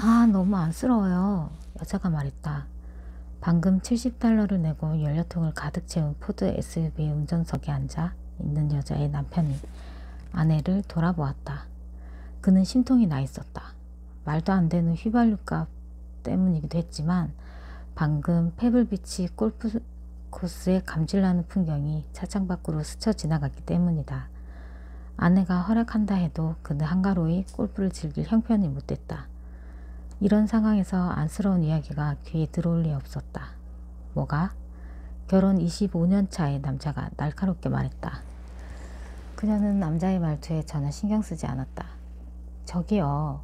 너무 안쓰러워요. 여자가 말했다. 방금 $70를 내고 연료통을 가득 채운 포드 SUV 운전석에 앉아 있는 여자의 남편이 아내를 돌아보았다. 그는 심통이 나 있었다. 말도 안 되는 휘발유값 때문이기도 했지만 방금 페블비치 골프 코스의 감질나는 풍경이 차창 밖으로 스쳐 지나갔기 때문이다. 아내가 허락한다 해도 그는 한가로이 골프를 즐길 형편이 못 됐다. 이런 상황에서 안쓰러운 이야기가 귀에 들어올 리 없었다. 뭐가? 결혼 25년 차의 남자가 날카롭게 말했다. 그녀는 남자의 말투에 전혀 신경 쓰지 않았다. 저기요.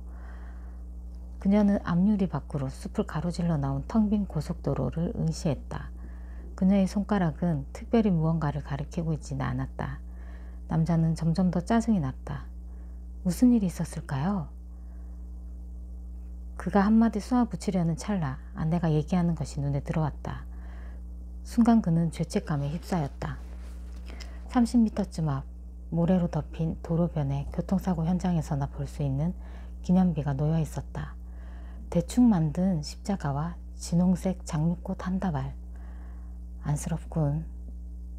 그녀는 앞유리 밖으로 숲을 가로질러 나온 텅 빈 고속도로를 응시했다. 그녀의 손가락은 특별히 무언가를 가리키고 있지는 않았다. 남자는 점점 더 짜증이 났다. 무슨 일이 있었을까요? 그가 한마디 쏘아붙이려는 찰나 아내가 얘기하는 것이 눈에 들어왔다. 순간 그는 죄책감에 휩싸였다. 30m쯤 앞 모래로 덮인 도로변의 교통사고 현장에서나 볼 수 있는 기념비가 놓여 있었다. 대충 만든 십자가와 진홍색 장미꽃 한 다발. 안쓰럽군.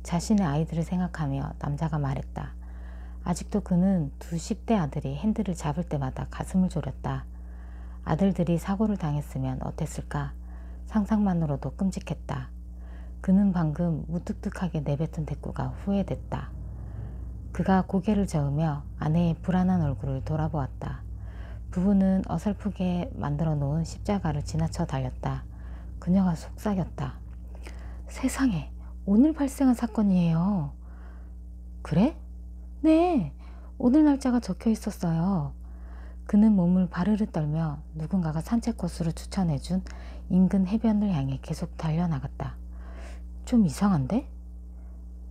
자신의 아이들을 생각하며 남자가 말했다. 아직도 그는 두 10대 아들이 핸들을 잡을 때마다 가슴을 졸였다. 아들들이 사고를 당했으면 어땠을까? 상상만으로도 끔찍했다. 그는 방금 무뚝뚝하게 내뱉은 대꾸가 후회됐다. 그가 고개를 저으며 아내의 불안한 얼굴을 돌아보았다. 부부는 어설프게 만들어 놓은 십자가를 지나쳐 달렸다. 그녀가 속삭였다. 세상에, 오늘 발생한 사건이에요. 그래? 네, 오늘 날짜가 적혀 있었어요. 그는 몸을 바르르 떨며 누군가가 산책 코스로 추천해준 인근 해변을 향해 계속 달려나갔다. 좀 이상한데?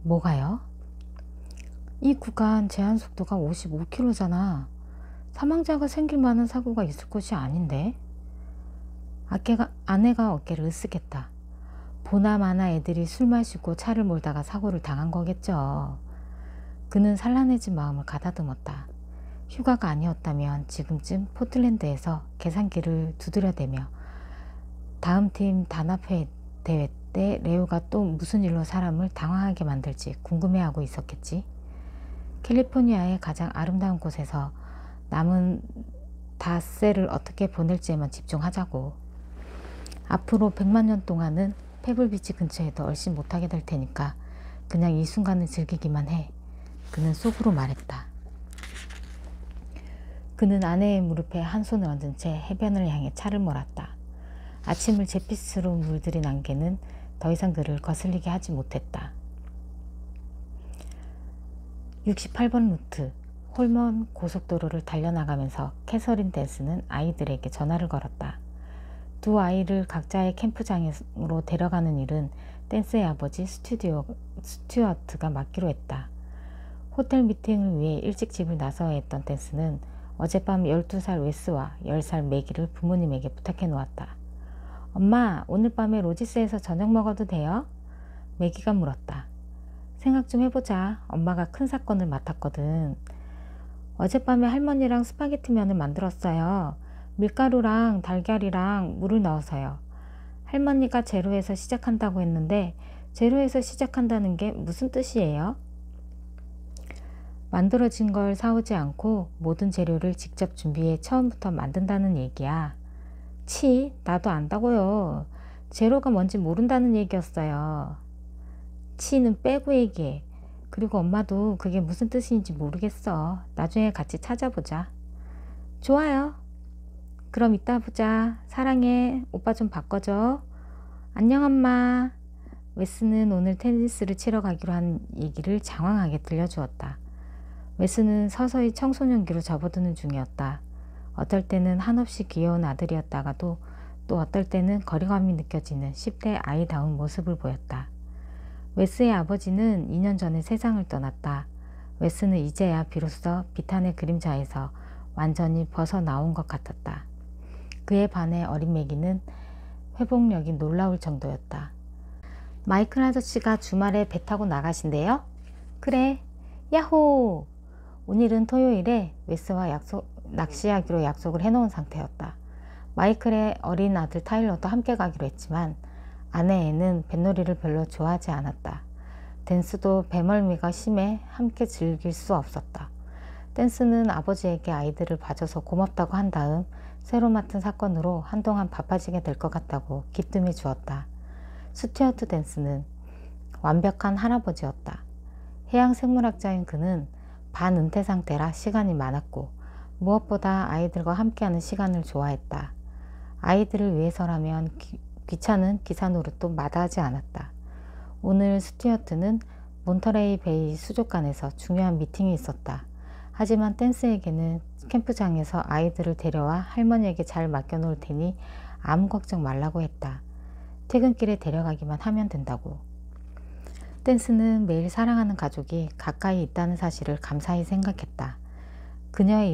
뭐가요? 이 구간 제한 속도가 55km잖아. 사망자가 생길 만한 사고가 있을 곳이 아닌데? 아내가 어깨를 으쓱했다. 보나마나 애들이 술 마시고 차를 몰다가 사고를 당한 거겠죠. 그는 산란해진 마음을 가다듬었다. 휴가가 아니었다면 지금쯤 포틀랜드에서 계산기를 두드려대며 다음 팀 단합회 대회 때 레오가 또 무슨 일로 사람을 당황하게 만들지 궁금해하고 있었겠지. 캘리포니아의 가장 아름다운 곳에서 남은 닷새를 어떻게 보낼지에만 집중하자고. 앞으로 100만 년 동안은 페블비치 근처에도 얼씬 못하게 될 테니까 그냥 이 순간을 즐기기만 해. 그는 속으로 말했다. 그는 아내의 무릎에 한 손을 얹은 채 해변을 향해 차를 몰았다. 아침을 잿빛으로 물들인 안개는 더 이상 그를 거슬리게 하지 못했다. 68번 루트 홀먼 고속도로를 달려나가면서 캐서린 댄스는 아이들에게 전화를 걸었다. 두 아이를 각자의 캠프장으로 데려가는 일은 댄스의 아버지 스튜어트가 맡기로 했다. 호텔 미팅을 위해 일찍 집을 나서야 했던 댄스는 어젯밤 12살 웨스와 10살 매기를 부모님에게 부탁해 놓았다. 엄마, 오늘 밤에 로지스에서 저녁 먹어도 돼요? 매기가 물었다. 생각 좀 해보자. 엄마가 큰 사건을 맡았거든. 어젯밤에 할머니랑 스파게티면을 만들었어요. 밀가루랑 달걀이랑 물을 넣어서요. 할머니가 제로에서 시작한다고 했는데 제로에서 시작한다는 게 무슨 뜻이에요? 만들어진 걸 사오지 않고 모든 재료를 직접 준비해 처음부터 만든다는 얘기야. 치, 나도 안다고요. 제로가 뭔지 모른다는 얘기였어요. 치는 빼고 얘기해. 그리고 엄마도 그게 무슨 뜻인지 모르겠어. 나중에 같이 찾아보자. 좋아요. 그럼 이따 보자. 사랑해. 오빠 좀 바꿔줘. 안녕 엄마. 웨스는 오늘 테니스를 치러 가기로 한 얘기를 장황하게 들려주었다. 웨스는 서서히 청소년기로 접어드는 중이었다. 어떨 때는 한없이 귀여운 아들이었다가도 또 어떨 때는 거리감이 느껴지는 10대 아이다운 모습을 보였다. 웨스의 아버지는 2년 전에 세상을 떠났다. 웨스는 이제야 비로소 비탄의 그림자에서 완전히 벗어나온 것 같았다. 그에 반해 어린 매기는 회복력이 놀라울 정도였다. 마이클 아저씨가 주말에 배 타고 나가신대요? 그래. 야호! 오늘은 토요일에 웨스와 낚시하기로 약속을 해놓은 상태였다. 마이클의 어린 아들 타일러도 함께 가기로 했지만 아내 앤은 뱃놀이를 별로 좋아하지 않았다. 댄스도 배멀미가 심해 함께 즐길 수 없었다. 댄스는 아버지에게 아이들을 봐줘서 고맙다고 한 다음 새로 맡은 사건으로 한동안 바빠지게 될 것 같다고 기뜸해 주었다. 스튜어트 댄스는 완벽한 할아버지였다. 해양 생물학자인 그는 반은퇴 상태라 시간이 많았고 무엇보다 아이들과 함께하는 시간을 좋아했다. 아이들을 위해서라면 귀찮은 기사 노릇도 마다하지 않았다. 오늘 스튜어트는 몬터레이 베이 수족관에서 중요한 미팅이 있었다. 하지만 댄스에게는 캠프장에서 아이들을 데려와 할머니에게 잘 맡겨놓을 테니 아무 걱정 말라고 했다. 퇴근길에 데려가기만 하면 된다고. 댄스는 매일 사랑하는 가족이 가까이 있다는 사실을 감사히 생각했다. 그녀는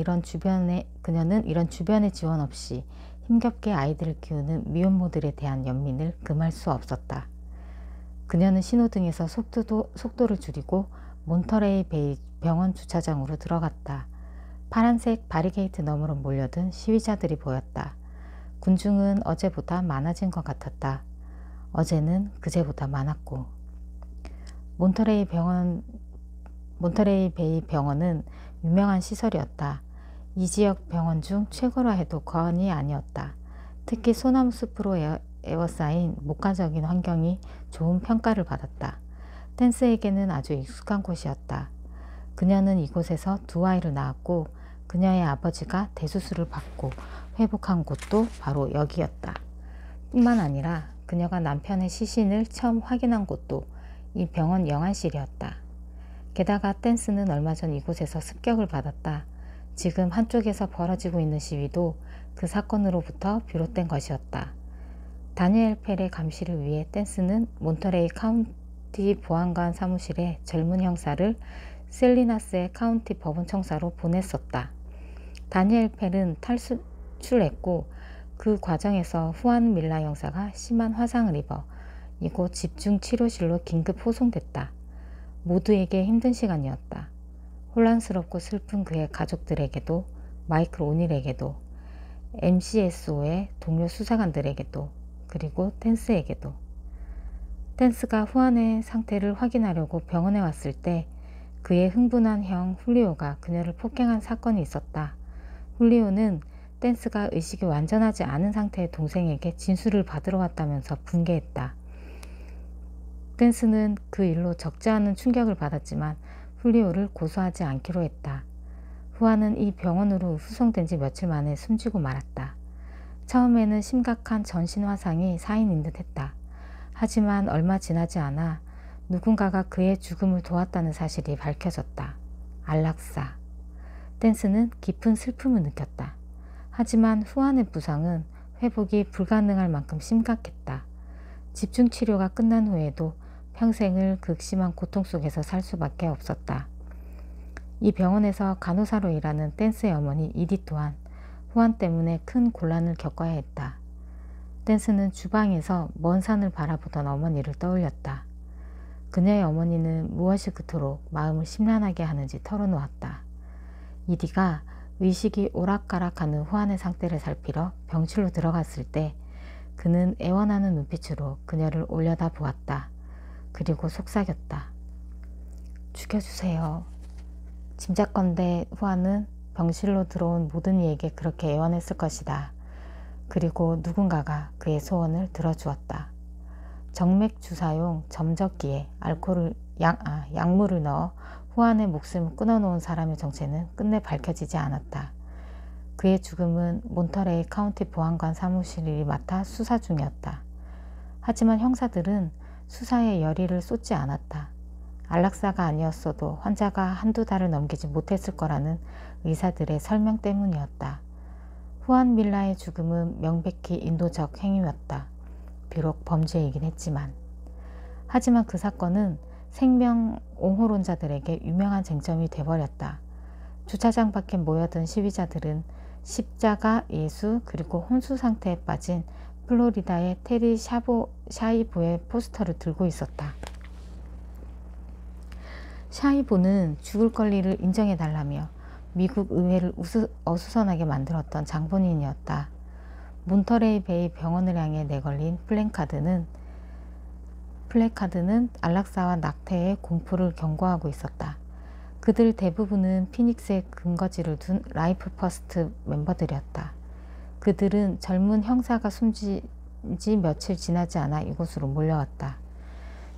이런 주변의 지원 없이 힘겹게 아이들을 키우는 미혼모들에 대한 연민을 금할 수 없었다. 그녀는 신호등에서 속도를 줄이고 몬터레이 베이 병원 주차장으로 들어갔다. 파란색 바리게이트 너머로 몰려든 시위자들이 보였다. 군중은 어제보다 많아진 것 같았다. 어제는 그제보다 많았고. 몬터레이 베이 병원은 유명한 시설이었다. 이 지역 병원 중 최고라 해도 과언이 아니었다. 특히 소나무 숲으로 에워싸인 목가적인 환경이 좋은 평가를 받았다. 댄스에게는 아주 익숙한 곳이었다. 그녀는 이곳에서 두 아이를 낳았고 그녀의 아버지가 대수술을 받고 회복한 곳도 바로 여기였다. 뿐만 아니라 그녀가 남편의 시신을 처음 확인한 곳도 이 병원 영안실이었다. 게다가 댄스는 얼마 전 이곳에서 습격을 받았다. 지금 한쪽에서 벌어지고 있는 시위도 그 사건으로부터 비롯된 것이었다. 다니엘 펠의 감시를 위해 댄스는 몬터레이 카운티 보안관 사무실에 젊은 형사를 셀리나스의 카운티 법원 청사로 보냈었다. 다니엘 펠은 탈출했고 그 과정에서 후안 밀라 형사가 심한 화상을 입어 이곳 집중치료실로 긴급 호송됐다. 모두에게 힘든 시간이었다. 혼란스럽고 슬픈 그의 가족들에게도 마이클 오닐에게도 MCSO의 동료 수사관들에게도 그리고 댄스에게도. 댄스가 후안의 상태를 확인하려고 병원에 왔을 때 그의 흥분한 형 훌리오가 그녀를 폭행한 사건이 있었다. 훌리오는 댄스가 의식이 완전하지 않은 상태의 동생에게 진술을 받으러 왔다면서 분개했다. 댄스는 그 일로 적지 않은 충격을 받았지만 훌리오를 고소하지 않기로 했다. 후안은 이 병원으로 후송된 지 며칠 만에 숨지고 말았다. 처음에는 심각한 전신 화상이 사인인 듯 했다. 하지만 얼마 지나지 않아 누군가가 그의 죽음을 도왔다는 사실이 밝혀졌다. 안락사. 댄스는 깊은 슬픔을 느꼈다. 하지만 후안의 부상은 회복이 불가능할 만큼 심각했다. 집중치료가 끝난 후에도 평생을 극심한 고통 속에서 살 수밖에 없었다. 이 병원에서 간호사로 일하는 댄스의 어머니 이디 또한 후안 때문에 큰 곤란을 겪어야 했다. 댄스는 주방에서 먼 산을 바라보던 어머니를 떠올렸다. 그녀의 어머니는 무엇이 그토록 마음을 심란하게 하는지 털어놓았다. 이디가 의식이 오락가락하는 후안의 상태를 살피러 병실로 들어갔을 때 그는 애원하는 눈빛으로 그녀를 올려다 보았다. 그리고 속삭였다. 죽여주세요. 짐작건대 후안은 병실로 들어온 모든 이에게 그렇게 애원했을 것이다. 그리고 누군가가 그의 소원을 들어주었다. 정맥 주사용 점적기에 약물을 넣어 후안의 목숨을 끊어놓은 사람의 정체는 끝내 밝혀지지 않았다. 그의 죽음은 몬터레이 카운티 보안관 사무실이 맡아 수사 중이었다. 하지만 형사들은 수사에 열의를 쏟지 않았다. 안락사가 아니었어도 환자가 한두 달을 넘기지 못했을 거라는 의사들의 설명 때문이었다. 후안 밀라의 죽음은 명백히 인도적 행위였다. 비록 범죄이긴 했지만. 하지만 그 사건은 생명 옹호론자들에게 유명한 쟁점이 돼버렸다. 주차장 밖에 모여든 시위자들은 십자가, 예수, 그리고 혼수 상태에 빠진 플로리다의 테리 샤이보의 포스터를 들고 있었다. 샤이보는 죽을 권리를 인정해달라며 미국 의회를 어수선하게 만들었던 장본인이었다. 몬터레이 베이 병원을 향해 내걸린 플래카드는 안락사와 낙태의 공포를 경고하고 있었다. 그들 대부분은 피닉스에 근거지를 둔 라이프 퍼스트 멤버들이었다. 그들은 젊은 형사가 숨진 지 며칠 지나지 않아 이곳으로 몰려왔다.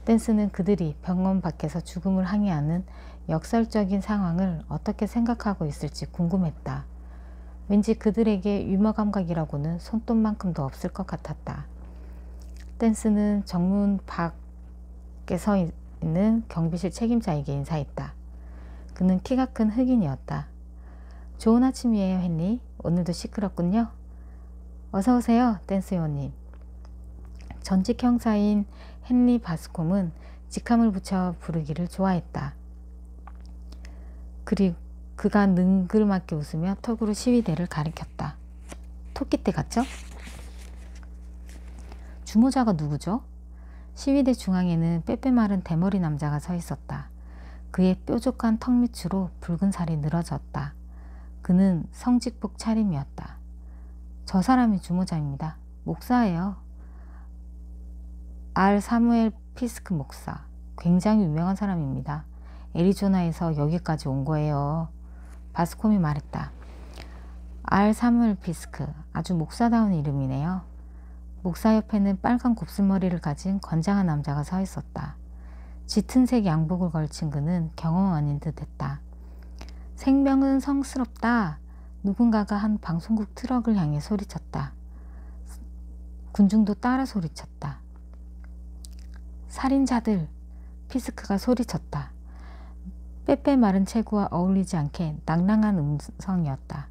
댄스는 그들이 병원 밖에서 죽음을 항해하는 역설적인 상황을 어떻게 생각하고 있을지 궁금했다. 왠지 그들에게 유머 감각이라고는 손톱만큼도 없을 것 같았다. 댄스는 정문 밖에 서 있는 경비실 책임자에게 인사했다. 그는 키가 큰 흑인이었다. 좋은 아침이에요, 헨리. 오늘도 시끄럽군요. 어서 오세요, 댄스 요원님. 전직 형사인 헨리 바스콤은 직함을 붙여 부르기를 좋아했다. 그리고 그가 능글맞게 웃으며 턱으로 시위대를 가리켰다. 토끼떼 같죠? 주모자가 누구죠? 시위대 중앙에는 빼빼 마른 대머리 남자가 서 있었다. 그의 뾰족한 턱 밑으로 붉은 살이 늘어졌다. 그는 성직복 차림이었다. 저 사람이 주모자입니다. 목사예요. 알 사무엘 피스크 목사. 굉장히 유명한 사람입니다. 애리조나에서 여기까지 온 거예요. 바스콤이 말했다. 알 사무엘 피스크. 아주 목사다운 이름이네요. 목사 옆에는 빨간 곱슬머리를 가진 건장한 남자가 서 있었다. 짙은 색 양복을 걸친 그는 경호원인 듯했다. 생명은 성스럽다. 누군가가 한 방송국 트럭을 향해 소리쳤다. 군중도 따라 소리쳤다. 살인자들! 피스크가 소리쳤다. 빼빼 마른 체구와 어울리지 않게 낭랑한 음성이었다.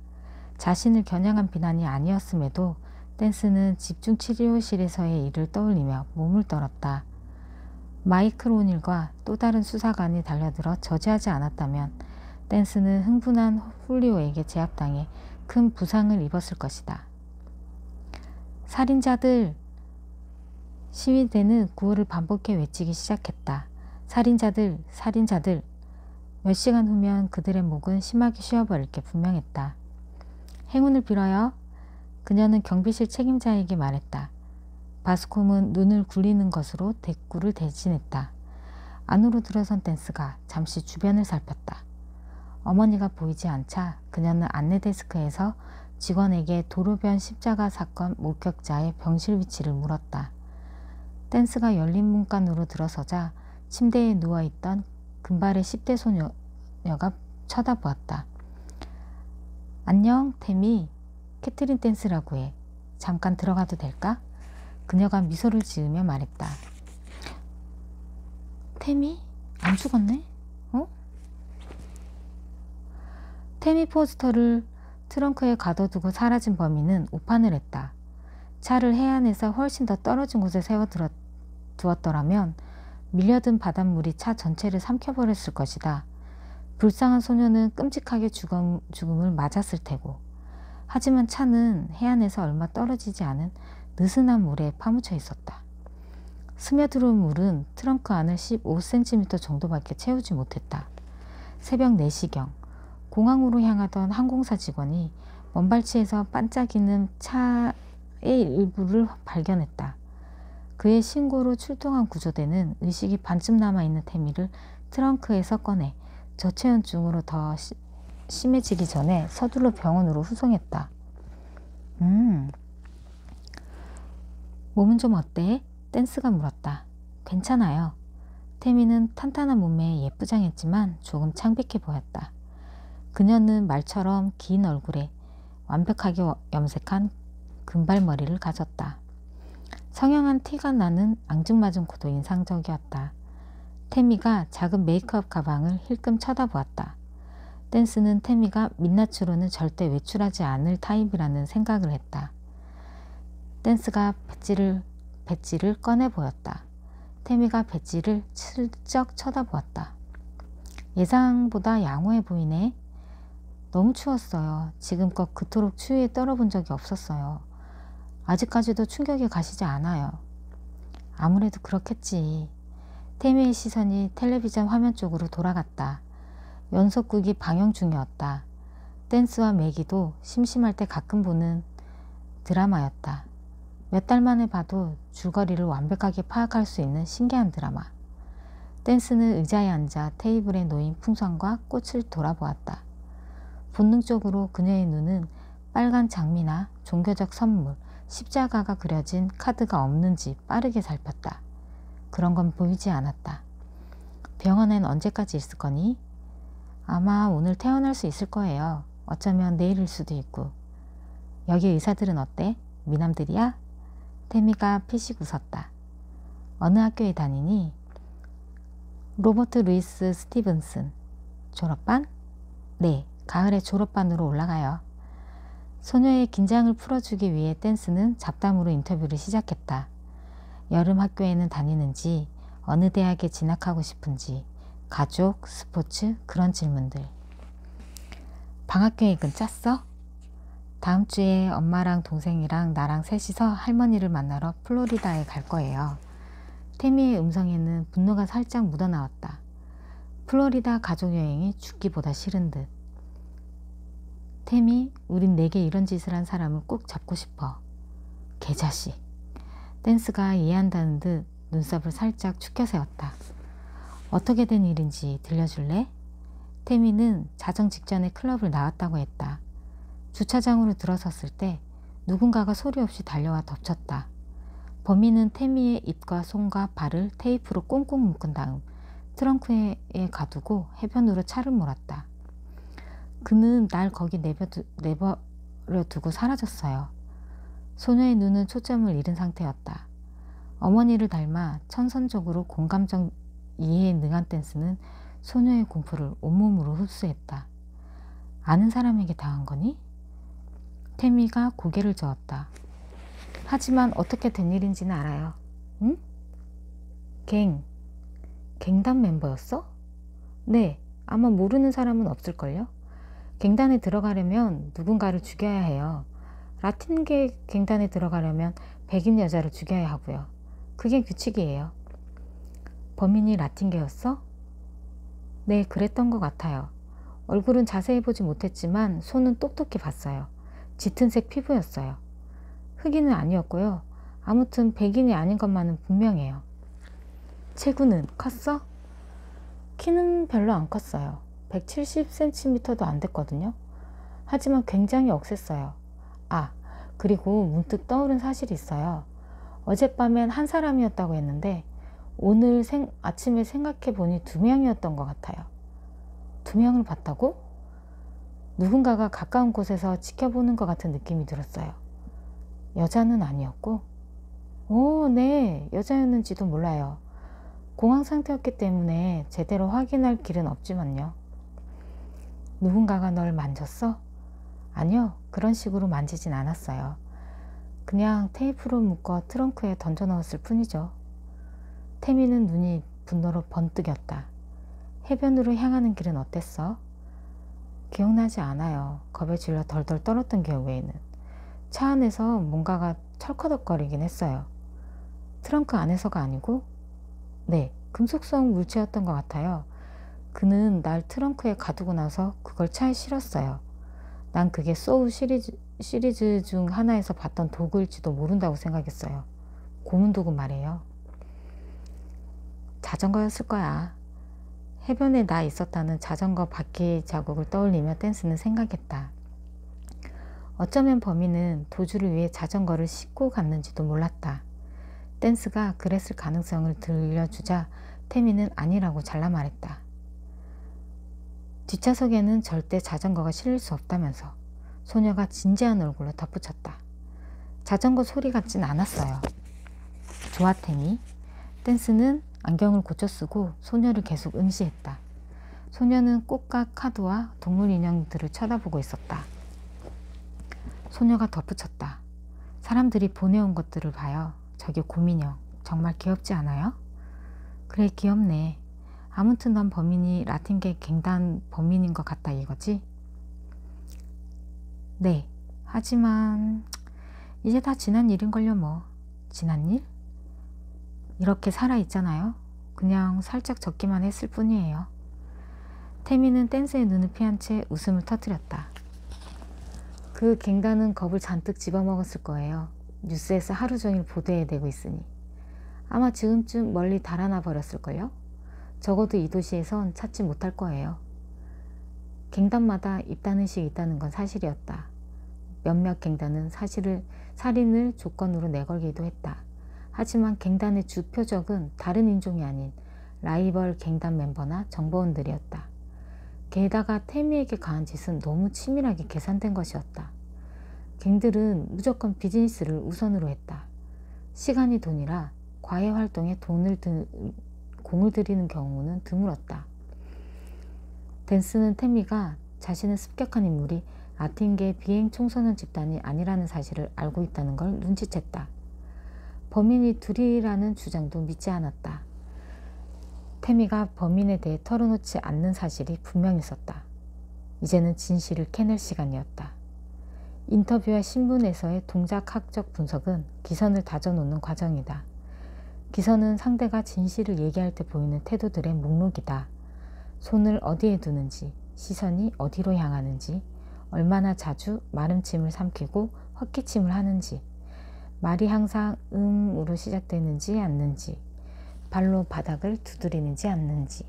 자신을 겨냥한 비난이 아니었음에도 댄스는 집중치료실에서의 일을 떠올리며 몸을 떨었다. 마이클 오닐과 또 다른 수사관이 달려들어 저지하지 않았다면 댄스는 흥분한 훌리오에게 제압당해 큰 부상을 입었을 것이다. 살인자들! 시위대는 구호를 반복해 외치기 시작했다. 살인자들! 살인자들! 몇 시간 후면 그들의 목은 심하게 쉬어버릴 게 분명했다. 행운을 빌어요. 그녀는 경비실 책임자에게 말했다. 바스콤은 눈을 굴리는 것으로 대꾸를 대신했다. 안으로 들어선 댄스가 잠시 주변을 살폈다. 어머니가 보이지 않자 그녀는 안내 데스크에서 직원에게 도로변 십자가 사건 목격자의 병실 위치를 물었다. 댄스가 열린 문간으로 들어서자 침대에 누워있던 금발의 10대 소녀가 쳐다보았다. 안녕, 태미. 캐트린 댄스라고 해. 잠깐 들어가도 될까? 그녀가 미소를 지으며 말했다. 태미? 안 죽었네? 어? 태미 포스터를 트렁크에 가둬두고 사라진 범인은 오판을 했다. 차를 해안에서 훨씬 더 떨어진 곳에 세워두었더라면 밀려든 바닷물이 차 전체를 삼켜버렸을 것이다. 불쌍한 소녀는 끔찍하게 죽음을 맞았을 테고. 하지만 차는 해안에서 얼마 떨어지지 않은 느슨한 물에 파묻혀 있었다. 스며들어온 물은 트렁크 안을 15cm 정도밖에 채우지 못했다. 새벽 4시경 공항으로 향하던 항공사 직원이 먼발치에서 반짝이는 차의 일부를 발견했다. 그의 신고로 출동한 구조대는 의식이 반쯤 남아있는 태미를 트렁크에서 꺼내 저체온증으로 더 심해지기 전에 서둘러 병원으로 후송했다. 몸은 좀 어때? 댄스가 물었다. 괜찮아요. 태미는 탄탄한 몸매에 예쁘장했지만 조금 창백해 보였다. 그녀는 말처럼 긴 얼굴에 완벽하게 염색한 금발머리를 가졌다. 성형한 티가 나는 앙증맞은 코도 인상적이었다. 태미가 작은 메이크업 가방을 힐끔 쳐다보았다. 댄스는 태미가 민낯으로는 절대 외출하지 않을 타입이라는 생각을 했다. 댄스가 배지를 꺼내 보였다. 태미가 배지를 슬쩍 쳐다보았다. 예상보다 양호해 보이네. 너무 추웠어요. 지금껏 그토록 추위에 떨어본 적이 없었어요. 아직까지도 충격이 가시지 않아요. 아무래도 그렇겠지. 태미의 시선이 텔레비전 화면 쪽으로 돌아갔다. 연속극이 방영 중이었다. 댄스와 매기도 심심할 때 가끔 보는 드라마였다. 몇 달 만에 봐도 줄거리를 완벽하게 파악할 수 있는 신기한 드라마. 댄스는 의자에 앉아 테이블에 놓인 풍선과 꽃을 돌아보았다. 본능적으로 그녀의 눈은 빨간 장미나 종교적 선물, 십자가가 그려진 카드가 없는지 빠르게 살폈다. 그런 건 보이지 않았다. 병원엔 언제까지 있을 거니? 아마 오늘 퇴원할 수 있을 거예요. 어쩌면 내일일 수도 있고. 여기 의사들은 어때? 미남들이야? 태미가 피식 웃었다. 어느 학교에 다니니? 로버트 루이스 스티븐슨. 졸업반? 네, 가을에 졸업반으로 올라가요. 소녀의 긴장을 풀어주기 위해 댄스는 잡담으로 인터뷰를 시작했다. 여름 학교에는 다니는지, 어느 대학에 진학하고 싶은지, 가족, 스포츠, 그런 질문들. 방학 계획은 짰어? 다음 주에 엄마랑 동생이랑 나랑 셋이서 할머니를 만나러 플로리다에 갈 거예요. 태미의 음성에는 분노가 살짝 묻어나왔다. 플로리다 가족여행이 죽기보다 싫은 듯. 태미, 우린 내게 이런 짓을 한 사람을 꼭 잡고 싶어. 개자식. 댄스가 이해한다는 듯 눈썹을 살짝 축혀 세웠다. 어떻게 된 일인지 들려줄래? 태미는 자정 직전에 클럽을 나왔다고 했다. 주차장으로 들어섰을 때 누군가가 소리 없이 달려와 덮쳤다. 범인은 태미의 입과 손과 발을 테이프로 꽁꽁 묶은 다음 트렁크에 가두고 해변으로 차를 몰았다. 그는 날 거기 내버려 두고 사라졌어요. 소녀의 눈은 초점을 잃은 상태였다. 어머니를 닮아 천선적으로 공감적 이해에 능한 댄스는 소녀의 공포를 온몸으로 흡수했다. 아는 사람에게 당한 거니? 태미가 고개를 저었다. 하지만 어떻게 된 일인지는 알아요. 응? 갱단 멤버였어? 네, 아마 모르는 사람은 없을걸요? 갱단에 들어가려면 누군가를 죽여야 해요. 라틴계 갱단에 들어가려면 백인 여자를 죽여야 하고요. 그게 규칙이에요. 범인이 라틴계였어? 네, 그랬던 것 같아요. 얼굴은 자세히 보지 못했지만 손은 똑똑히 봤어요. 짙은 색 피부였어요. 흑인은 아니었고요. 아무튼 백인이 아닌 것만은 분명해요. 체구는 컸어? 키는 별로 안 컸어요. 170cm도 안 됐거든요. 하지만 굉장히 억셌어요. 아, 그리고 문득 떠오른 사실이 있어요. 어젯밤엔 한 사람이었다고 했는데 오늘 아침에 생각해 보니 2명이었던 것 같아요. 2명을 봤다고? 누군가가 가까운 곳에서 지켜보는 것 같은 느낌이 들었어요. 여자는 아니었고? 오, 네, 여자였는지도 몰라요. 공황 상태였기 때문에 제대로 확인할 길은 없지만요. 누군가가 널 만졌어? 아니요, 그런 식으로 만지진 않았어요. 그냥 테이프로 묶어 트렁크에 던져 넣었을 뿐이죠. 태미는 눈이 분노로 번뜩였다. 해변으로 향하는 길은 어땠어? 기억나지 않아요. 겁에 질려 덜덜 떨었던 기억 외에는. 차 안에서 뭔가가 철커덕거리긴 했어요. 트렁크 안에서가 아니고? 네, 금속성 물체였던 것 같아요. 그는 날 트렁크에 가두고 나서 그걸 차에 실었어요. 난 그게 소우 시리즈 중 하나에서 봤던 도구일지도 모른다고 생각했어요. 고문 도구 말이에요. 자전거였을 거야. 해변에 나 있었다는 자전거 바퀴 자국을 떠올리며 댄스는 생각했다. 어쩌면 범인은 도주를 위해 자전거를 싣고 갔는지도 몰랐다. 댄스가 그랬을 가능성을 들려주자 태미는 아니라고 잘라 말했다. 뒷좌석에는 절대 자전거가 실릴 수 없다면서 소녀가 진지한 얼굴로 덧붙였다. 자전거 소리 같진 않았어요. 좋아, 태미. 댄스는 안경을 고쳐 쓰고 소녀를 계속 응시했다. 소녀는 꽃과 카드와 동물 인형들을 쳐다보고 있었다. 소녀가 덧붙였다. 사람들이 보내온 것들을 봐요. 저게 곰인형. 정말 귀엽지 않아요? 그래, 귀엽네. 아무튼 넌 범인이 라틴계 갱단 범인인 것 같다 이거지? 네. 하지만 이제 다 지난 일인걸요 뭐. 지난 일? 이렇게 살아있잖아요. 그냥 살짝 적기만 했을 뿐이에요. 태미는 댄스의 눈을 피한 채 웃음을 터뜨렸다. 그 갱단은 겁을 잔뜩 집어먹었을 거예요. 뉴스에서 하루 종일 보도해내고 있으니. 아마 지금쯤 멀리 달아나 버렸을걸요? 적어도 이 도시에선 찾지 못할 거예요. 갱단마다 입단 의식이 있다는 건 사실이었다. 몇몇 갱단은 살인을 조건으로 내걸기도 했다. 하지만 갱단의 주 표적은 다른 인종이 아닌 라이벌 갱단 멤버나 정보원들이었다. 게다가 태미에게 가한 짓은 너무 치밀하게 계산된 것이었다. 갱들은 무조건 비즈니스를 우선으로 했다. 시간이 돈이라 과외 활동에 공을 들이는 경우는 드물었다. 댄스는 태미가 자신의 습격한 인물이 아틴계 비행 청소년 집단이 아니라는 사실을 알고 있다는 걸 눈치챘다. 범인이 둘이라는 주장도 믿지 않았다. 태미가 범인에 대해 털어놓지 않는 사실이 분명히 있었다. 이제는 진실을 캐낼 시간이었다. 인터뷰와 신문에서의 동작학적 분석은 기선을 다져놓는 과정이다. 기선은 상대가 진실을 얘기할 때 보이는 태도들의 목록이다. 손을 어디에 두는지, 시선이 어디로 향하는지, 얼마나 자주 마름침을 삼키고 헛기침을 하는지, 말이 항상 으로 시작되는지 않는지, 발로 바닥을 두드리는지 않는지,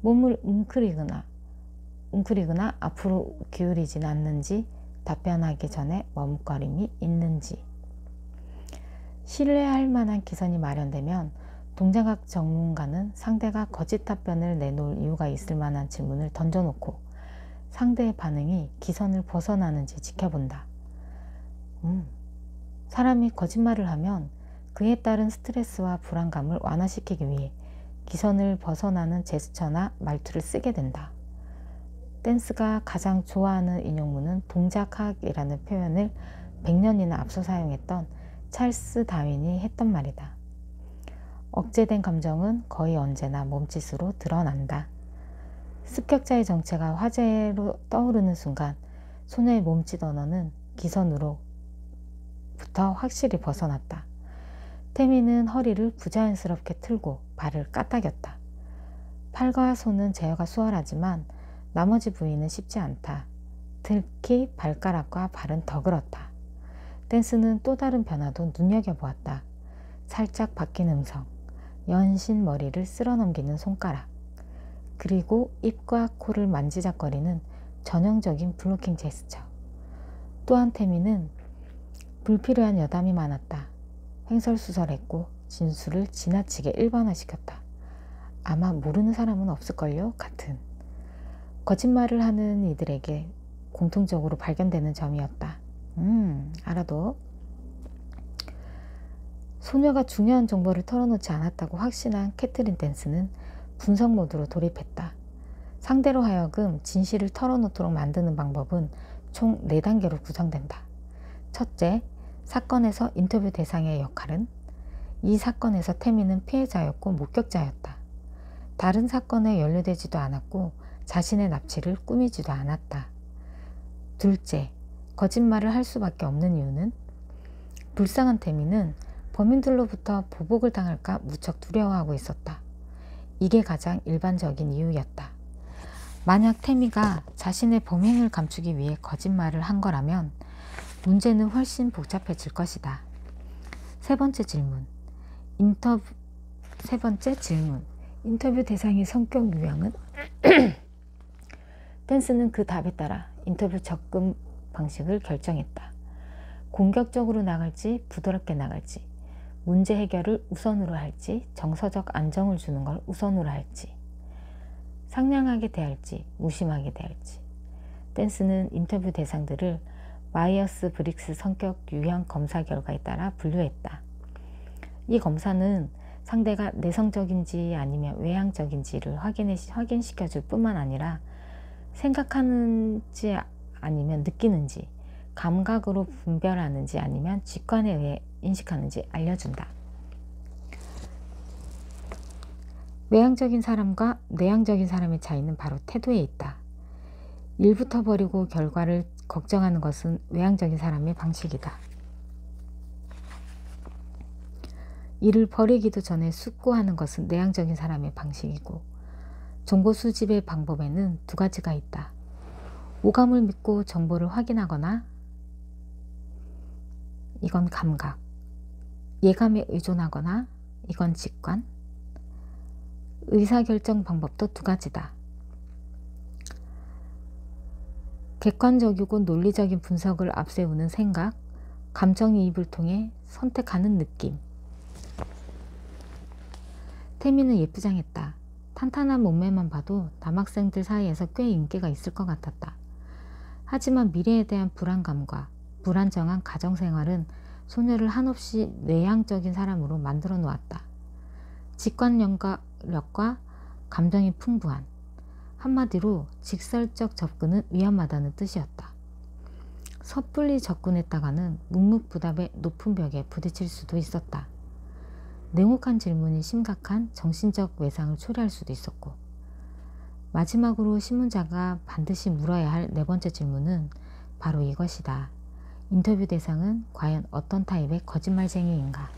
몸을 웅크리거나 앞으로 기울이진 않는지, 답변하기 전에 머뭇거림이 있는지. 신뢰할 만한 기선이 마련되면 동작학 전문가는 상대가 거짓 답변을 내놓을 이유가 있을 만한 질문을 던져놓고 상대의 반응이 기선을 벗어나는지 지켜본다. 사람이 거짓말을 하면 그에 따른 스트레스와 불안감을 완화시키기 위해 기선을 벗어나는 제스처나 말투를 쓰게 된다. 댄스가 가장 좋아하는 인용문은 동작학이라는 표현을 100년이나 앞서 사용했던 찰스 다윈이 했던 말이다. 억제된 감정은 거의 언제나 몸짓으로 드러난다. 습격자의 정체가 화제로 떠오르는 순간 소녀의 몸짓 언어는 기선으로부터 확실히 벗어났다. 태미는 허리를 부자연스럽게 틀고 발을 까딱였다. 팔과 손은 제어가 수월하지만 나머지 부위는 쉽지 않다. 특히 발가락과 발은 더 그렇다. 댄스는 또 다른 변화도 눈여겨보았다. 살짝 바뀐 음성, 연신 머리를 쓸어넘기는 손가락, 그리고 입과 코를 만지작거리는 전형적인 블로킹 제스처. 또한 태미는 불필요한 여담이 많았다. 횡설수설했고 진술을 지나치게 일반화시켰다. 아마 모르는 사람은 없을걸요? 같은. 거짓말을 하는 이들에게 공통적으로 발견되는 점이었다. 알아도. 소녀가 중요한 정보를 털어놓지 않았다고 확신한 캐트린 댄스는 분석 모드로 돌입했다. 상대로 하여금 진실을 털어놓도록 만드는 방법은 총 4단계로 구성된다. 첫째, 사건에서 인터뷰 대상의 역할은? 이 사건에서 태미는 피해자였고 목격자였다. 다른 사건에 연루되지도 않았고 자신의 납치를 꾸미지도 않았다. 둘째, 거짓말을 할 수밖에 없는 이유는? 불쌍한 태미는 범인들로부터 보복을 당할까 무척 두려워하고 있었다. 이게 가장 일반적인 이유였다. 만약 태미가 자신의 범행을 감추기 위해 거짓말을 한 거라면 문제는 훨씬 복잡해질 것이다. 세 번째 질문. 인터뷰 대상의 성격 유형은? 댄스는 그 답에 따라 인터뷰 접근 방식을 결정했다. 공격적으로 나갈지 부드럽게 나갈지, 문제 해결을 우선으로 할지 정서적 안정을 주는 걸 우선으로 할지, 상냥하게 대할지 무심하게 대할지. 댄스는 인터뷰 대상들을 마이어스 브릭스 성격 유형 검사 결과에 따라 분류했다. 이 검사는 상대가 내성적인지 아니면 외향적인지를 확인시켜줄 뿐만 아니라 생각하는지 아니면 느끼는지, 감각으로 분별하는지 아니면 직관에 의해 인식하는지 알려준다. 외향적인 사람과 내향적인 사람의 차이는 바로 태도에 있다. 일부터 버리고 결과를 걱정하는 것은 외향적인 사람의 방식이다. 일을 버리기도 전에 숙고하는 것은 내향적인 사람의 방식이고, 정보 수집의 방법에는 두 가지가 있다. 오감을 믿고 정보를 확인하거나 이건 감각. 예감에 의존하거나 이건 직관. 의사결정 방법도 두 가지다. 객관적이고 논리적인 분석을 앞세우는 생각, 감정이입을 통해 선택하는 느낌. 태미는 예쁘장했다. 탄탄한 몸매만 봐도 남학생들 사이에서 꽤 인기가 있을 것 같았다. 하지만 미래에 대한 불안감과 불안정한 가정생활은 소녀를 한없이 내향적인 사람으로 만들어 놓았다. 직관력과 감정이 풍부한, 한마디로 직설적 접근은 위험하다는 뜻이었다. 섣불리 접근했다가는 묵묵부답의 높은 벽에 부딪힐 수도 있었다. 냉혹한 질문이 심각한 정신적 외상을 초래할 수도 있었고, 마지막으로 신문자가 반드시 물어야 할 네 번째 질문은 바로 이것이다. 인터뷰 대상은 과연 어떤 타입의 거짓말쟁이인가?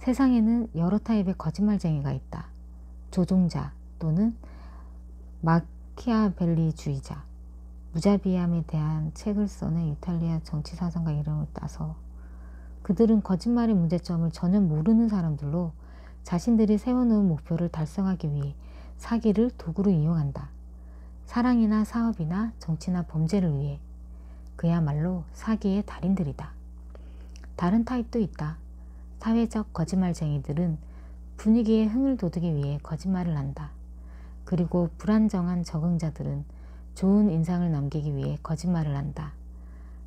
세상에는 여러 타입의 거짓말쟁이가 있다. 조종자 또는 마키아벨리주의자, 무자비함에 대한 책을 써낸 이탈리아 정치사상가 이름을 따서 그들은 거짓말의 문제점을 전혀 모르는 사람들로 자신들이 세워놓은 목표를 달성하기 위해 사기를 도구로 이용한다. 사랑이나 사업이나 정치나 범죄를 위해. 그야말로 사기의 달인들이다. 다른 타입도 있다. 사회적 거짓말쟁이들은 분위기에 흥을 돋우기 위해 거짓말을 한다. 그리고 불안정한 적응자들은 좋은 인상을 남기기 위해 거짓말을 한다.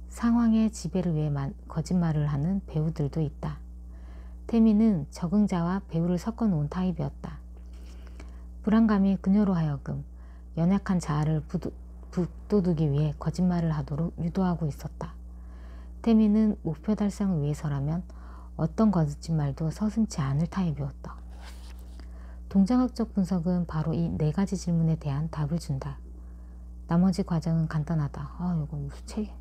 상황의 지배를 위해 거짓말을 하는 배우들도 있다. 태미는 적응자와 배우를 섞어 놓은 타입이었다. 불안감이 그녀로 하여금 연약한 자아를 북돋우기 위해 거짓말을 하도록 유도하고 있었다. 태미는 목표 달성을 위해서라면 어떤 거짓말도 서슴지 않을 타입이었다. 동정학적 분석은 바로 이 네 가지 질문에 대한 답을 준다. 나머지 과정은 간단하다. 이거 무슨 책?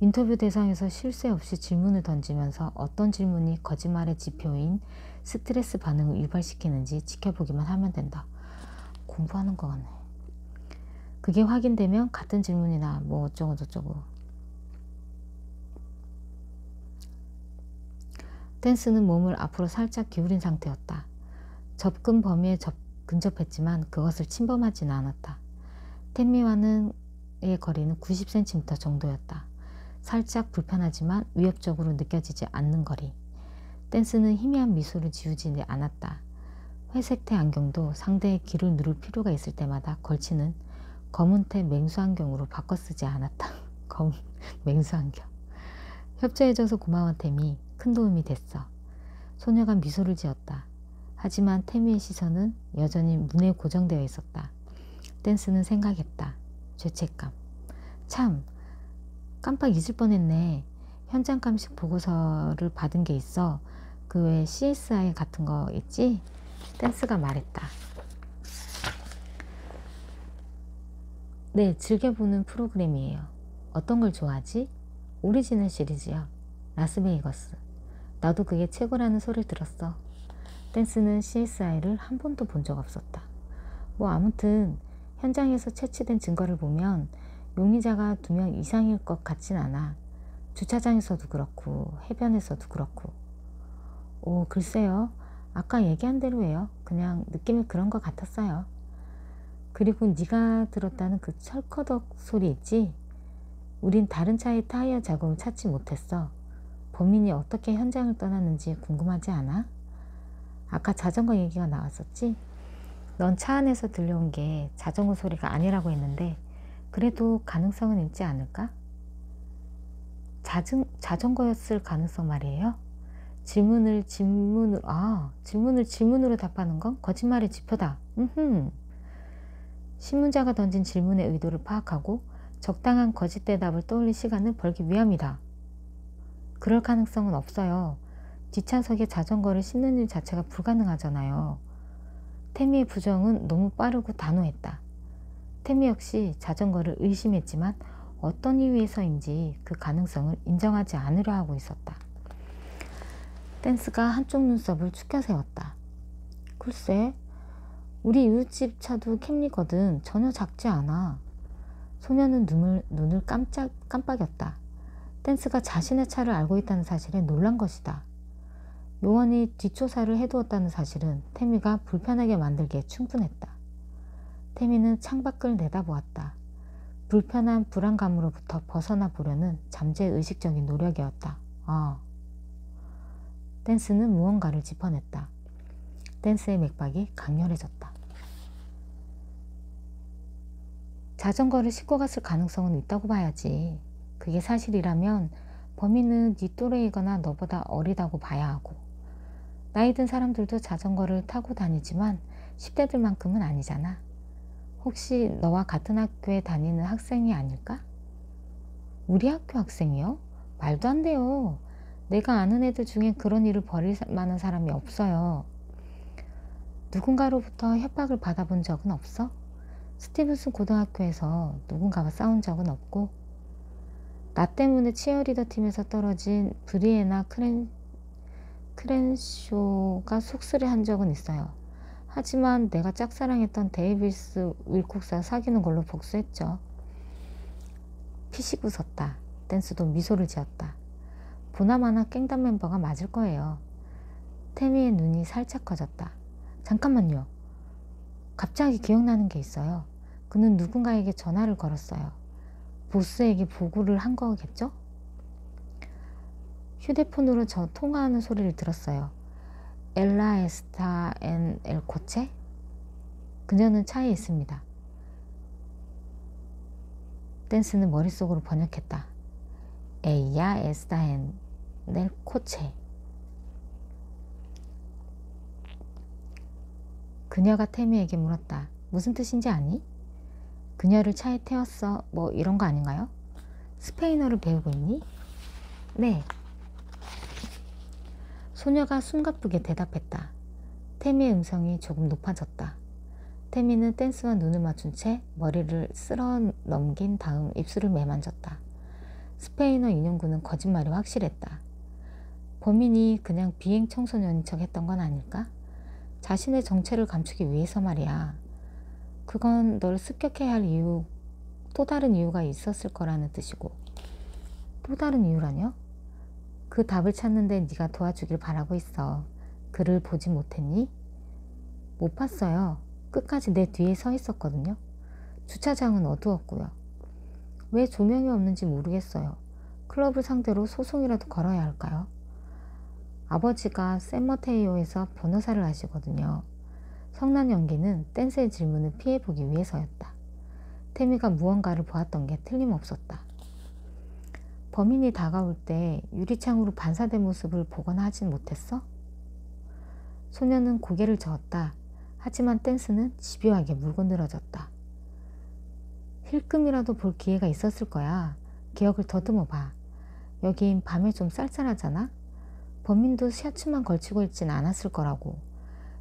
인터뷰 대상에서 쉴 새 없이 질문을 던지면서 어떤 질문이 거짓말의 지표인 스트레스 반응을 유발시키는지 지켜보기만 하면 된다. 공부하는 거 같네. 그게 확인되면 같은 질문이나 뭐 어쩌고 저쩌고. 댄스는 몸을 앞으로 살짝 기울인 상태였다. 접근 범위에 근접했지만 그것을 침범하지는 않았다. 태미와의 거리는 90cm 정도였다. 살짝 불편하지만 위협적으로 느껴지지 않는 거리. 댄스는 희미한 미소를 지우지 않았다. 회색태 안경도 상대의 귀를 누를 필요가 있을 때마다 걸치는 검은태 맹수안경으로 바꿔 쓰지 않았다. 검은 맹수안경. 협조해줘서 고마워 태미. 큰 도움이 됐어. 소녀가 미소를 지었다. 하지만 태미의 시선은 여전히 문에 고정되어 있었다. 댄스는 생각했다. 죄책감. 참, 깜빡 잊을 뻔했네. 현장 감식 보고서를 받은 게 있어. 그 외에 CSI 같은 거 있지? 댄스가 말했다. 네, 즐겨보는 프로그램이에요. 어떤 걸 좋아하지? 오리지널 시리즈요. 라스베이거스. 나도 그게 최고라는 소리를 들었어. 댄스는 CSI를 한 번도 본 적 없었다. 뭐 아무튼 현장에서 채취된 증거를 보면 용의자가 2명 이상일 것 같진 않아. 주차장에서도 그렇고 해변에서도 그렇고. 글쎄요. 아까 얘기한 대로예요. 그냥 느낌이 그런 것 같았어요. 그리고 네가 들었다는 그 철커덕 소리 있지? 우린 다른 차의 타이어 자국을 찾지 못했어. 범인이 어떻게 현장을 떠났는지 궁금하지 않아? 아까 자전거 얘기가 나왔었지? 넌 차 안에서 들려온 게 자전거 소리가 아니라고 했는데 그래도 가능성은 있지 않을까? 자전거였을 가능성 말이에요? 질문을 질문으로 답하는 건 거짓말의 지표다. 신문자가 던진 질문의 의도를 파악하고 적당한 거짓 대답을 떠올릴 시간을 벌기 위함이다. 그럴 가능성은 없어요. 뒷좌석에 자전거를 싣는 일 자체가 불가능하잖아요. 태미의 부정은 너무 빠르고 단호했다. 태미 역시 자전거를 의심했지만 어떤 이유에서인지 그 가능성을 인정하지 않으려 하고 있었다. 댄스가 한쪽 눈썹을 축혀 세웠다. 글쎄, 우리 이웃집 차도 캠리거든. 전혀 작지 않아. 소녀는 눈을 깜빡였다. 댄스가 자신의 차를 알고 있다는 사실에 놀란 것이다. 요원이 뒷조사를 해두었다는 사실은 태미가 불편하게 만들기에 충분했다. 태미는 창밖을 내다보았다. 불편한 불안감으로부터 벗어나 보려는 잠재의 의식적인 노력이었다. 댄스는 무언가를 짚어냈다. 댄스의 맥박이 강렬해졌다. 자전거를 싣고 갔을 가능성은 있다고 봐야지. 그게 사실이라면 범인은 네 또래이거나 너보다 어리다고 봐야 하고, 나이 든 사람들도 자전거를 타고 다니지만 10대들만큼은 아니잖아. 혹시 너와 같은 학교에 다니는 학생이 아닐까? 우리 학교 학생이요? 말도 안 돼요. 내가 아는 애들 중에 그런 일을 벌일 만한 사람이 없어요. 누군가로부터 협박을 받아본 적은 없어? 스티븐슨 고등학교에서 누군가와 싸운 적은 없고, 나 때문에 치어리더 팀에서 떨어진 브리에나 크렌쇼가 속쓰려 한 적은 있어요. 하지만 내가 짝사랑했던 데이비스 윌콕스와 사귀는 걸로 복수했죠. 피식 웃었다. 댄스도 미소를 지었다. 보나마나 깽단 멤버가 맞을 거예요. 태미의 눈이 살짝 커졌다. 잠깐만요. 갑자기 기억나는 게 있어요. 그는 누군가에게 전화를 걸었어요. 보스에게 보고를 한 거겠죠? 휴대폰으로 저 통화하는 소리를 들었어요. 엘라 에스타 엔 엘 코체? 그녀는 차에 있습니다. 댄스는 머릿속으로 번역했다. 에야 에스타 엔 엘 코체. 그녀가 태미에게 물었다. 무슨 뜻인지 아니? 그녀를 차에 태웠어. 뭐 이런 거 아닌가요? 스페인어를 배우고 있니? 네. 소녀가 숨가쁘게 대답했다. 태미의 음성이 조금 높아졌다. 태미는 댄스와 눈을 맞춘 채 머리를 쓸어 넘긴 다음 입술을 매만졌다. 스페인어 인용구는 거짓말이 확실했다. 범인이 그냥 비행 청소년인 척 했던 건 아닐까? 자신의 정체를 감추기 위해서 말이야. 그건 널 습격해야 할 이유, 또 다른 이유가 있었을 거라는 뜻이고. 또 다른 이유라뇨? 그 답을 찾는데 네가 도와주길 바라고 있어. 그를 보지 못했니? 못 봤어요. 끝까지 내 뒤에 서 있었거든요. 주차장은 어두웠고요. 왜 조명이 없는지 모르겠어요. 클럽을 상대로 소송이라도 걸어야 할까요? 아버지가 샌머테이오에서 변호사를 하시거든요. 성난 연기는 댄스의 질문을 피해보기 위해서였다. 태미가 무언가를 보았던 게 틀림없었다. 범인이 다가올 때 유리창으로 반사된 모습을 보거나 하진 못했어? 소녀는 고개를 저었다. 하지만 댄스는 집요하게 물고 늘어졌다. 힐끔이라도 볼 기회가 있었을 거야. 기억을 더듬어 봐. 여긴 밤에 좀 쌀쌀하잖아? 범인도 셔츠만 걸치고 있진 않았을 거라고.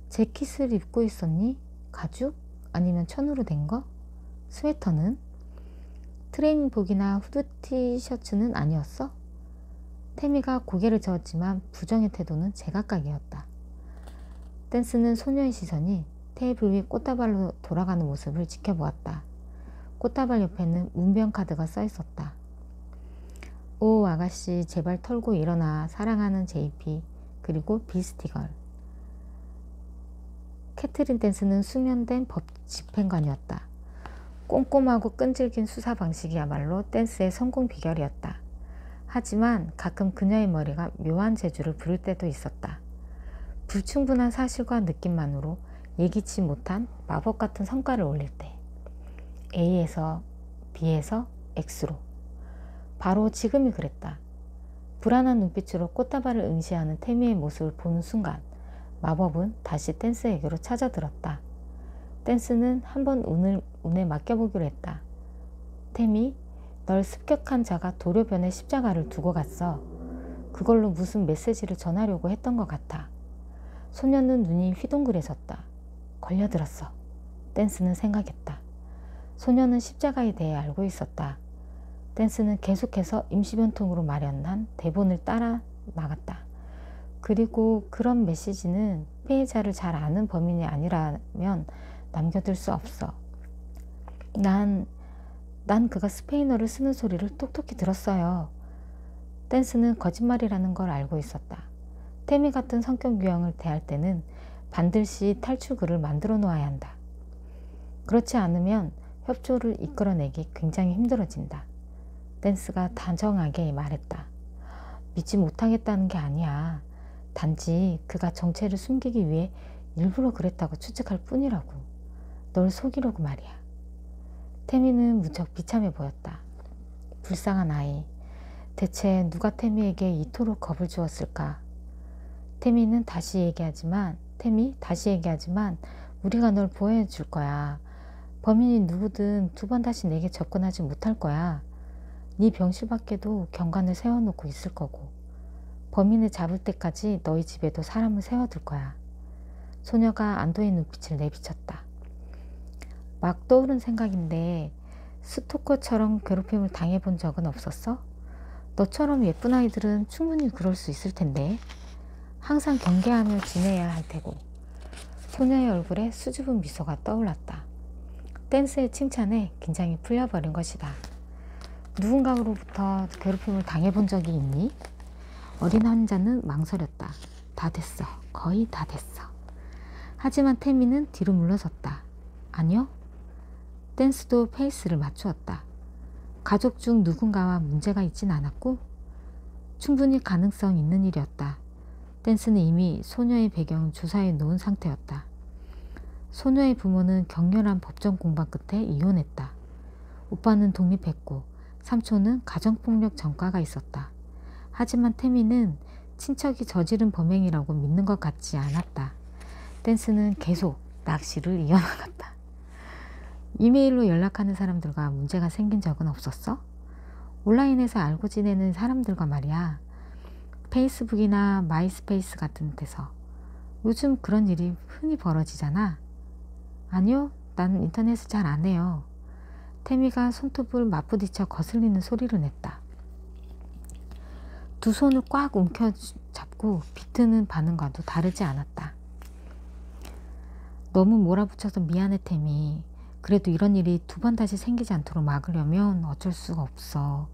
재킷을 입고 있었니? 가죽? 아니면 천으로 된 거? 스웨터는? 트레이닝복이나 후드티 셔츠는 아니었어? 태미가 고개를 저었지만 부정의 태도는 제각각이었다. 댄스는 소녀의 시선이 테이블 위 꽃다발로 돌아가는 모습을 지켜보았다. 꽃다발 옆에는 문병카드가 써 있었다. 오 아가씨 제발 털고 일어나. 사랑하는 JP 그리고 비스티걸. 캐트린 댄스는 숙련된 법 집행관이었다. 꼼꼼하고 끈질긴 수사 방식이야말로 댄스의 성공 비결이었다. 하지만 가끔 그녀의 머리가 묘한 재주를 부릴 때도 있었다. 불충분한 사실과 느낌만으로 예기치 못한 마법 같은 성과를 올릴 때. A에서 B에서 X로. 바로 지금이 그랬다. 불안한 눈빛으로 꽃다발을 응시하는 태미의 모습을 보는 순간 마법은 다시 댄스에게로 찾아들었다. 댄스는 한번 운에 맡겨보기로 했다. 태미, 널 습격한 자가 도로변에 십자가를 두고 갔어. 그걸로 무슨 메시지를 전하려고 했던 것 같아. 소녀는 눈이 휘둥그레졌다. 걸려들었어. 댄스는 생각했다. 소녀는 십자가에 대해 알고 있었다. 댄스는 계속해서 임시변통으로 마련한 대본을 따라 나갔다. 그리고 그런 메시지는 피해자를 잘 아는 범인이 아니라면 남겨둘 수 없어. 난 그가 스페인어를 쓰는 소리를 똑똑히 들었어요. 댄스는 거짓말이라는 걸 알고 있었다. 태미 같은 성격 유형을 대할 때는 반드시 탈출구를 만들어 놓아야 한다. 그렇지 않으면 협조를 이끌어내기 굉장히 힘들어진다. 댄스가 단정하게 말했다. 믿지 못하겠다는 게 아니야. 단지 그가 정체를 숨기기 위해 일부러 그랬다고 추측할 뿐이라고. 널 속이려고 말이야. 태미는 무척 비참해 보였다. 불쌍한 아이. 대체 누가 태미에게 이토록 겁을 주었을까? 태미 다시 얘기하지만 우리가 널 보호해 줄 거야. 범인이 누구든 두 번 다시 내게 접근하지 못할 거야. 네 병실밖에도 경관을 세워놓고 있을 거고 범인을 잡을 때까지 너희 집에도 사람을 세워둘 거야. 소녀가 안도의 눈빛을 내비쳤다. 막 떠오른 생각인데 스토커처럼 괴롭힘을 당해본 적은 없었어? 너처럼 예쁜 아이들은 충분히 그럴 수 있을 텐데. 항상 경계하며 지내야 할 테고. 소녀의 얼굴에 수줍은 미소가 떠올랐다. 댄스의 칭찬에 긴장이 풀려버린 것이다. 누군가로부터 괴롭힘을 당해본 적이 있니? 어린 환자는 망설였다. 다 됐어. 거의 다 됐어. 하지만 태미는 뒤로 물러섰다. 아니요. 댄스도 페이스를 맞추었다. 가족 중 누군가와 문제가 있진 않았고 충분히 가능성 있는 일이었다. 댄스는 이미 소녀의 배경을 조사해 놓은 상태였다. 소녀의 부모는 격렬한 법정 공방 끝에 이혼했다. 오빠는 독립했고 삼촌은 가정폭력 전과가 있었다. 하지만 태미는 친척이 저지른 범행이라고 믿는 것 같지 않았다. 댄스는 계속 낚시를 이어나갔다. 이메일로 연락하는 사람들과 문제가 생긴 적은 없었어? 온라인에서 알고 지내는 사람들과 말이야. 페이스북이나 마이스페이스 같은 데서. 요즘 그런 일이 흔히 벌어지잖아. 아니요, 난 인터넷을 잘 안 해요. 태미가 손톱을 맞부딪혀 거슬리는 소리를 냈다. 두 손을 꽉 움켜잡고 비트는 반응과도 다르지 않았다. 너무 몰아붙여서 미안해 태미. 그래도 이런 일이 두 번 다시 생기지 않도록 막으려면 어쩔 수가 없어.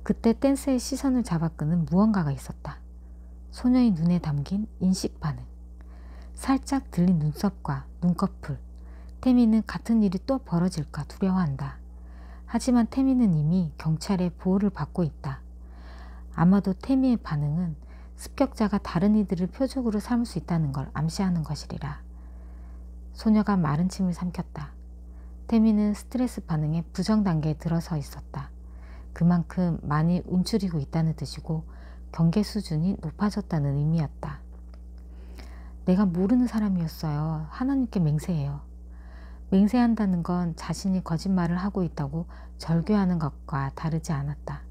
그때 댄스의 시선을 잡아 끄는 무언가가 있었다. 소녀의 눈에 담긴 인식 반응. 살짝 들린 눈썹과 눈꺼풀. 태미는 같은 일이 또 벌어질까 두려워한다. 하지만 태미는 이미 경찰의 보호를 받고 있다. 아마도 태미의 반응은 습격자가 다른 이들을 표적으로 삼을 수 있다는 걸 암시하는 것이리라. 소녀가 마른 침을 삼켰다. 태미는 스트레스 반응의 부정 단계에 들어서 있었다. 그만큼 많이 움츠리고 있다는 뜻이고 경계 수준이 높아졌다는 의미였다. 내가 모르는 사람이었어요. 하나님께 맹세해요. 맹세한다는 건 자신이 거짓말을 하고 있다고 절규하는 것과 다르지 않았다.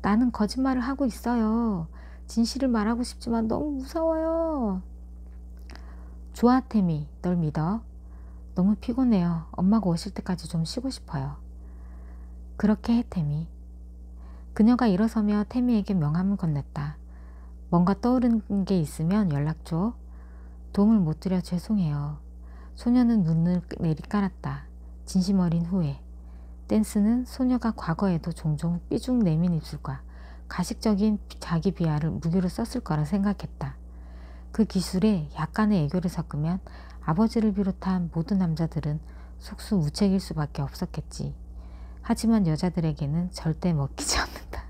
나는 거짓말을 하고 있어요. 진실을 말하고 싶지만 너무 무서워요. 좋아 태미, 널 믿어. 너무 피곤해요. 엄마가 오실 때까지 좀 쉬고 싶어요. 그렇게 해 태미. 그녀가 일어서며 태미에게 명함을 건넸다. 뭔가 떠오른 게 있으면 연락 줘. 도움을 못 드려 죄송해요. 소녀는 눈을 내리깔았다. 진심 어린 후회. 댄스는 소녀가 과거에도 종종 삐죽 내민 입술과 가식적인 자기 비하를 무기로 썼을 거라 생각했다. 그 기술에 약간의 애교를 섞으면 아버지를 비롯한 모든 남자들은 속수무책일 수밖에 없었겠지. 하지만 여자들에게는 절대 먹히지 않는다.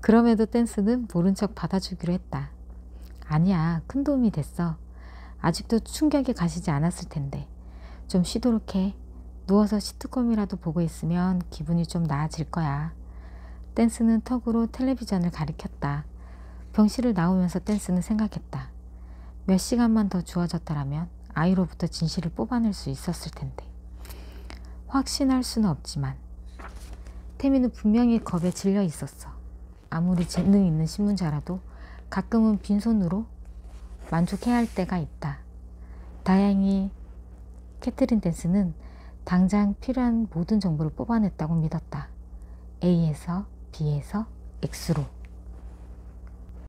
그럼에도 댄스는 모른 척 받아주기로 했다. 아니야, 큰 도움이 됐어. 아직도 충격이 가시지 않았을 텐데. 좀 쉬도록 해. 누워서 시트콤이라도 보고 있으면 기분이 좀 나아질 거야. 댄스는 턱으로 텔레비전을 가리켰다. 병실을 나오면서 댄스는 생각했다. 몇 시간만 더 주어졌더라면 아이로부터 진실을 뽑아낼 수 있었을 텐데. 확신할 수는 없지만 태미는 분명히 겁에 질려 있었어. 아무리 재능 있는 신문자라도 가끔은 빈손으로 만족해야 할 때가 있다. 다행히 캐트린 댄스는 당장 필요한 모든 정보를 뽑아냈다고 믿었다. A에서 B에서 X로.